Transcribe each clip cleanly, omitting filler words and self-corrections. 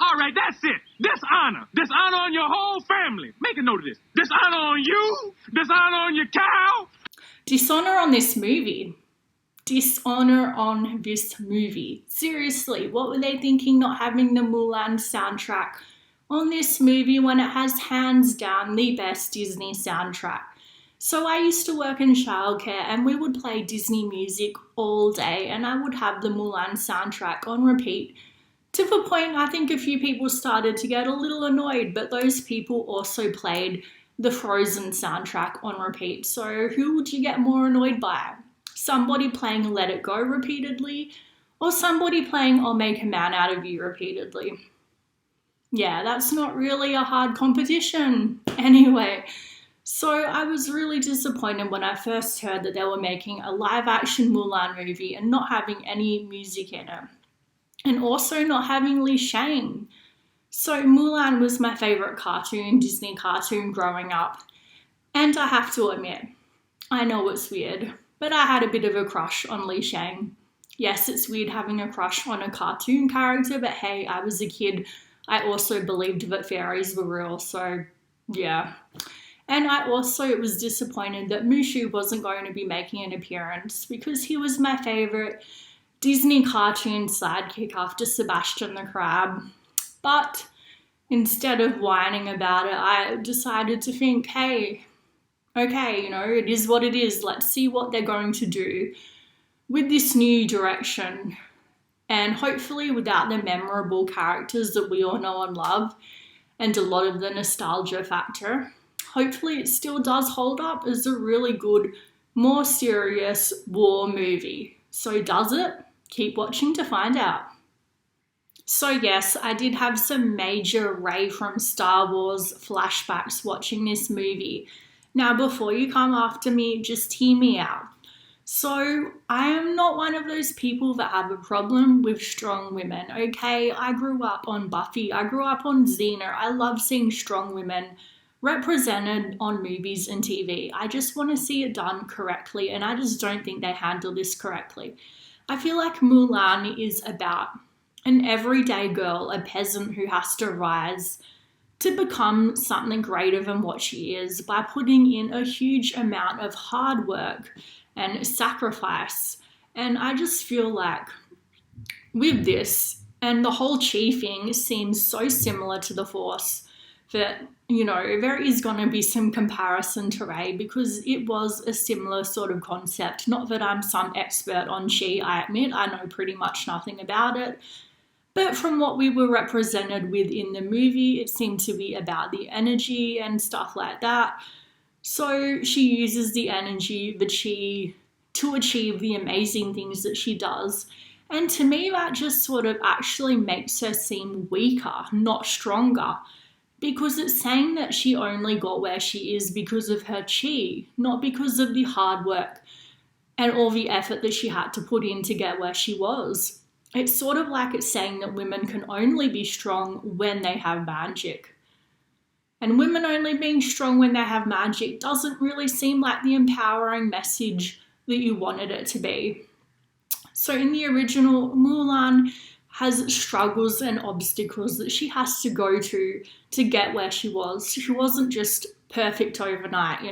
All right, that's it. Dishonor. Dishonor on your whole family. Make a note of this. Dishonor on you. Dishonor on your cow. Dishonor on this movie. Dishonor on this movie. Seriously, what were they thinking not having the Mulan soundtrack on this movie when it has hands down the best Disney soundtrack? So I used to work in childcare and we would play Disney music all day and I would have the Mulan soundtrack on repeat to the point I think a few people started to get a little annoyed, but those people also played the Frozen soundtrack on repeat. So who would you get more annoyed by? Somebody playing Let It Go repeatedly or somebody playing I'll Make a Man Out of You repeatedly? Yeah, that's not really a hard competition. Anyway, so I was really disappointed when I first heard that they were making a live action Mulan movie and not having any music in it. And also not having Li Shang. So Mulan was my favourite cartoon, Disney cartoon growing up. And I have to admit, I know it's weird, but I had a bit of a crush on Li Shang. Yes, it's weird having a crush on a cartoon character, but hey, I was a kid. I also believed that fairies were real, so yeah. And I also was disappointed that Mushu wasn't going to be making an appearance because he was my favourite Disney cartoon sidekick after Sebastian the Crab. But instead of whining about it, I decided to think, hey, okay, it is what it is. Let's see what they're going to do with this new direction. And hopefully without the memorable characters that we all know and love and a lot of the nostalgia factor, hopefully it still does hold up as a really good, more serious war movie. So does it? Keep watching to find out. So yes, I did have some major Rey from Star Wars flashbacks watching this movie. Now before you come after me, just hear me out. So I am not one of those people that have a problem with strong women, okay? I grew up on Buffy, I grew up on Xena. I love seeing strong women represented on movies and TV. I just want to see it done correctly, and I just don't think they handle this correctly. I feel like Mulan is about an everyday girl, a peasant who has to rise to become something greater than what she is by putting in a huge amount of hard work and sacrifice. And I just feel like with this, and the whole chi thing seems so similar to the Force that, there is going to be some comparison to Rey because it was a similar sort of concept. Not that I'm some expert on chi, I admit, I know pretty much nothing about it. But from what we were represented with in the movie, it seemed to be about the energy and stuff like that. So she uses the energy, the chi, to achieve the amazing things that she does. And to me, that just sort of actually makes her seem weaker, not stronger. Because it's saying that she only got where she is because of her chi, not because of the hard work and all the effort that she had to put in to get where she was. It's sort of like it's saying that women can only be strong when they have magic. And women only being strong when they have magic doesn't really seem like the empowering message that you wanted it to be. So in the original, Mulan has struggles and obstacles that she has to go to get where she was. She wasn't just perfect overnight,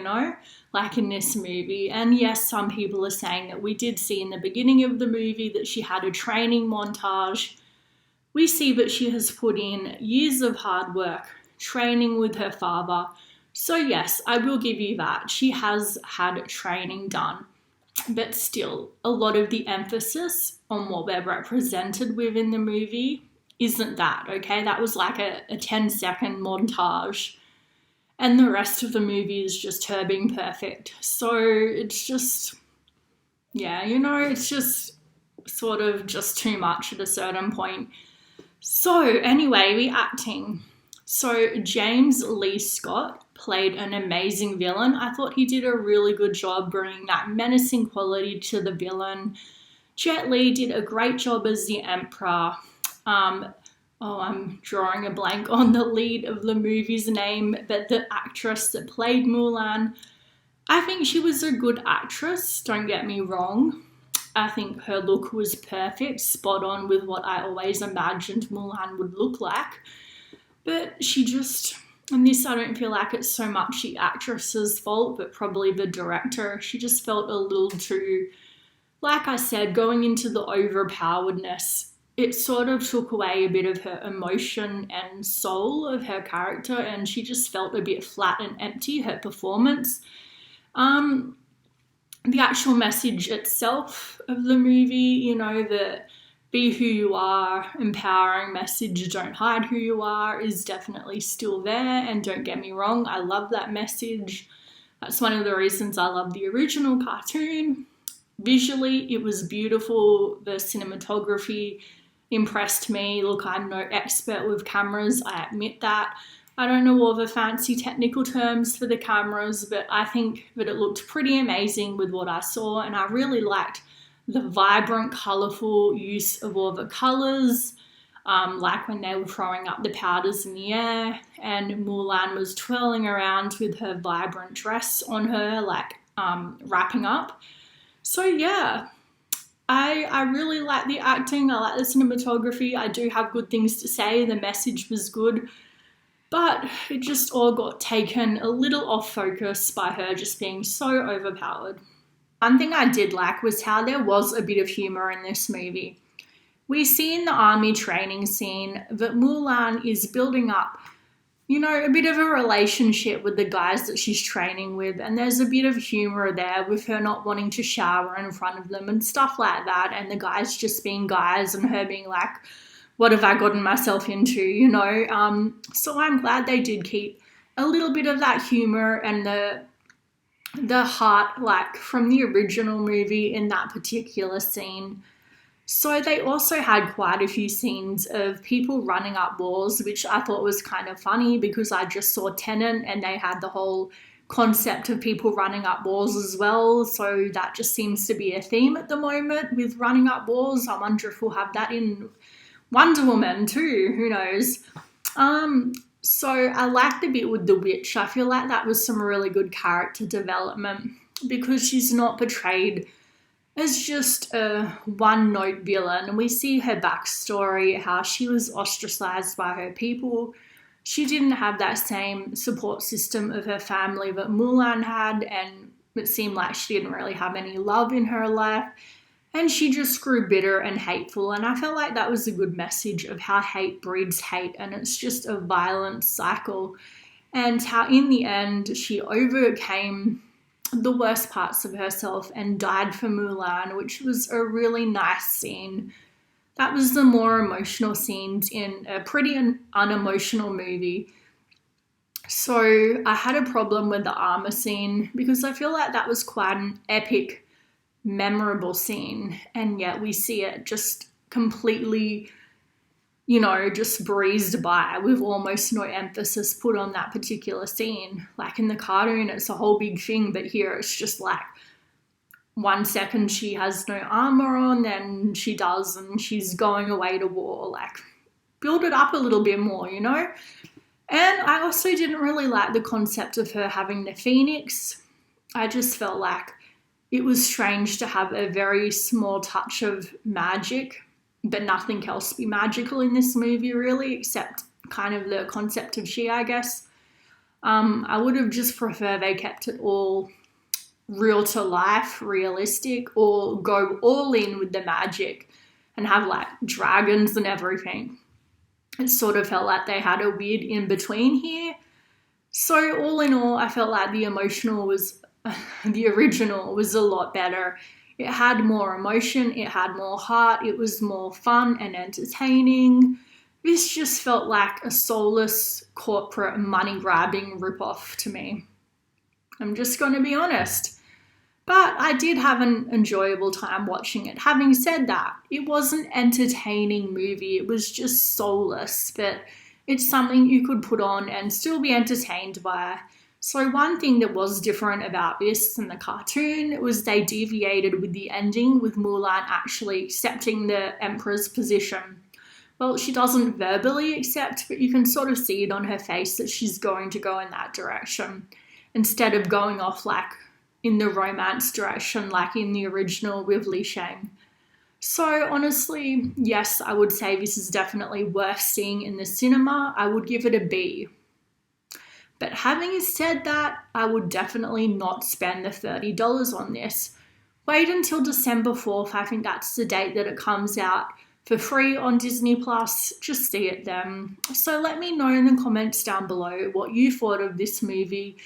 like in this movie. And yes, some people are saying that we did see in the beginning of the movie that she had a training montage. We see that she has put in years of hard work, training with her father. So yes, I will give you that. She has had training done. But still, a lot of the emphasis on what we're represented with in the movie isn't that, okay? That was like a 10-second montage. And the rest of the movie is just her being perfect. So it's just, it's just sort of just too much at a certain point. So anyway, the acting. So James Lee Scott played an amazing villain. I thought he did a really good job bringing that menacing quality to the villain. Jet Li did a great job as the Emperor. I'm drawing a blank on the lead of the movie's name, but the actress that played Mulan, I think she was a good actress, don't get me wrong. I think her look was perfect, spot on with what I always imagined Mulan would look like. But she just, and this I don't feel like it's so much the actress's fault, but probably the director. She just felt a little too, like I said, going into the overpoweredness. It sort of took away a bit of her emotion and soul of her character, and she just felt a bit flat and empty, her performance. The actual message itself of the movie, you know, the be who you are, empowering message, don't hide who you are, is definitely still there. And don't get me wrong, I love that message. That's one of the reasons I love the original cartoon. Visually, it was beautiful. The cinematography impressed me. Look, I'm no expert with cameras, I admit that. I don't know all the fancy technical terms for the cameras, but I think that it looked pretty amazing with what I saw, and I really liked the vibrant, colourful use of all the colours, like when they were throwing up the powders in the air, and Mulan was twirling around with her vibrant dress on her, like wrapping up. So yeah, I really like the acting, I like the cinematography, I do have good things to say, the message was good. But it just all got taken a little off focus by her just being so overpowered. One thing I did like was how there was a bit of humour in this movie. We see in the army training scene that Mulan is building up, you know, a bit of a relationship with the guys that she's training with, and there's a bit of humour there with her not wanting to shower in front of them and stuff like that, and the guys just being guys and her being like, what have I gotten myself into, you know? So I'm glad they did keep a little bit of that humour and the heart, like from the original movie in that particular scene. So they also had quite a few scenes of people running up walls, which I thought was kind of funny because I just saw Tenet and they had the whole concept of people running up walls as well. So that just seems to be a theme at the moment with running up walls. I wonder if we'll have that in Wonder Woman too, who knows. So I liked the bit with the witch. I feel like that was some really good character development because she's not portrayed as just a one-note villain. And we see her backstory, how she was ostracized by her people. She didn't have that same support system of her family that Mulan had, and it seemed like she didn't really have any love in her life. And she just grew bitter and hateful, and I felt like that was a good message of how hate breeds hate, and it's just a violent cycle, and how in the end she overcame the worst parts of herself and died for Mulan, which was a really nice scene. That was the more emotional scenes in a pretty unemotional movie. So I had a problem with the armor scene because I feel like that was quite an epic, memorable scene, and yet we see it just completely, you know, just breezed by with almost no emphasis put on that particular scene. Like in the cartoon, it's a whole big thing, but here it's just like 1 second she has no armor on, then she does, and she's going away to war. Like, build it up a little bit more, you know? And I also didn't really like the concept of her having the phoenix. I just felt like it was strange to have a very small touch of magic, but nothing else be magical in this movie really, except kind of the concept of she, I guess. I would have just preferred they kept it all real to life, realistic, or go all in with the magic and have like dragons and everything. It sort of felt like they had a weird in between here. So all in all, I felt like the original was a lot better. It had more emotion, it had more heart, it was more fun and entertaining. This just felt like a soulless corporate money-grabbing ripoff to me. I'm just going to be honest. But I did have an enjoyable time watching it. Having said that, it was an entertaining movie. It was just soulless, but it's something you could put on and still be entertained by. So one thing that was different about this and the cartoon was they deviated with the ending, with Mulan actually accepting the Emperor's position. Well, she doesn't verbally accept, but you can sort of see it on her face that she's going to go in that direction, instead of going off like in the romance direction like in the original with Li Shang. So honestly, yes, I would say this is definitely worth seeing in the cinema. I would give it a B. But having said that, I would definitely not spend the $30 on this. Wait until December 4th. I think that's the date that it comes out for free on Disney+. Just see it then. So let me know in the comments down below what you thought of this movie.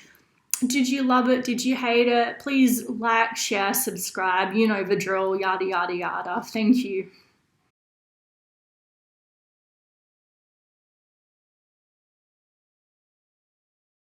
Did you love it? Did you hate it? Please like, share, subscribe. You know the drill, yada, yada, yada. Thank you.